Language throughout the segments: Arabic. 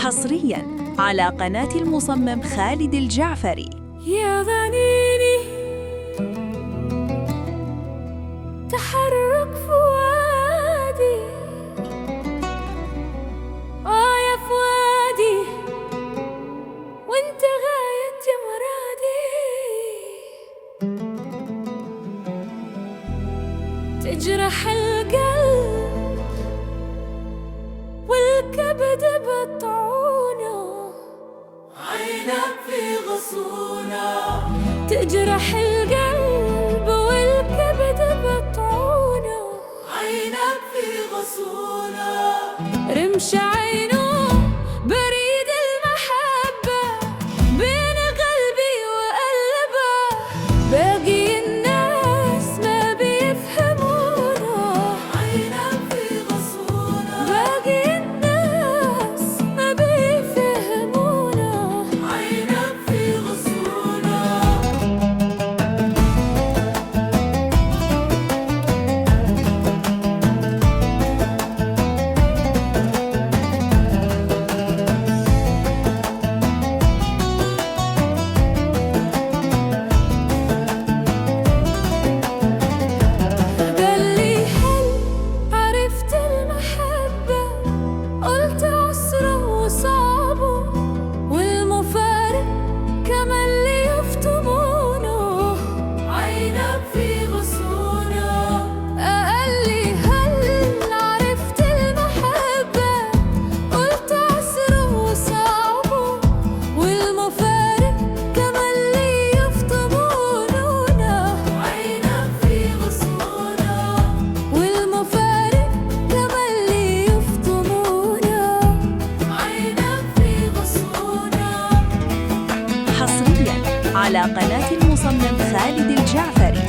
حصرياً على قناة المصمم خالد الجعفري. يا ظنيني تحرك فؤادي، يا فؤادي وانت غاية مرادي، تجرح القلب والكبد بطعونه، عينك في غصونة، تجرح القلب والكبد بطعونه، عينك في غصونة، رمش عينه بريد المحبة بين قلبي وقلبه، باقي الناس ما بيفهمونه، عينك في غصونة، باقي الناس ما بيفهمونه، عينك في غصونة. على قناة المصمم خالد الجعفري.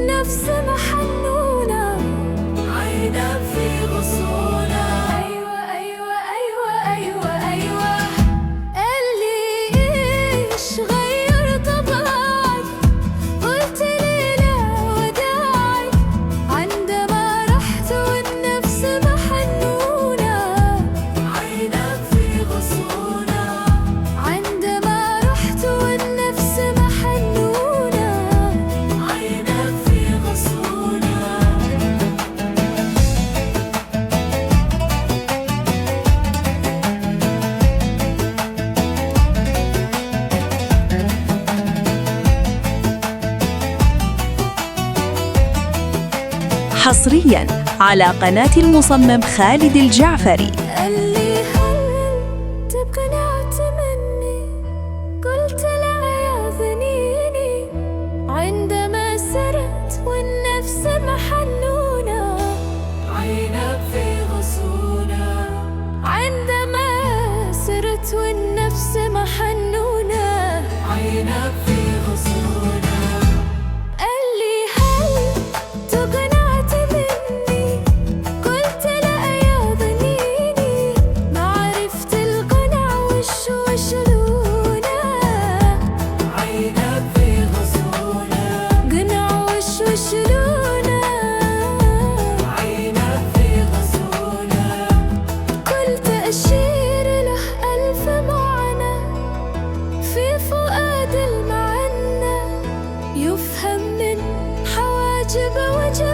نفس محنونة، عينك في غصونة، أيوة أيوة أيوة أيوة أيوة، قالي إيش غير طبعك، قلت لي لا وداعك، عندما رحت والنفس محنونة، عينك في غصونة، عندما رحت والنفس محنونة، عينك في غصونة. حصرياً على قناة المصمم خالد الجعفري. قالي هل تبقى نعت مني، قلت لا يا ظنيني، عندما سرت والنفس محنونة، عينك في غصونة، عندما سرت والنفس محنونة، عينك في غصونة. قالي هل تقنعت مني، قلت لا يا ظنيني، معرفة القنع وشلونة، عينك في غصونة، قنع وشلونة، عينك في غصونة. قلت أشير له ألف معنى في فؤاد المعنى، يفهم من حواجب وجهه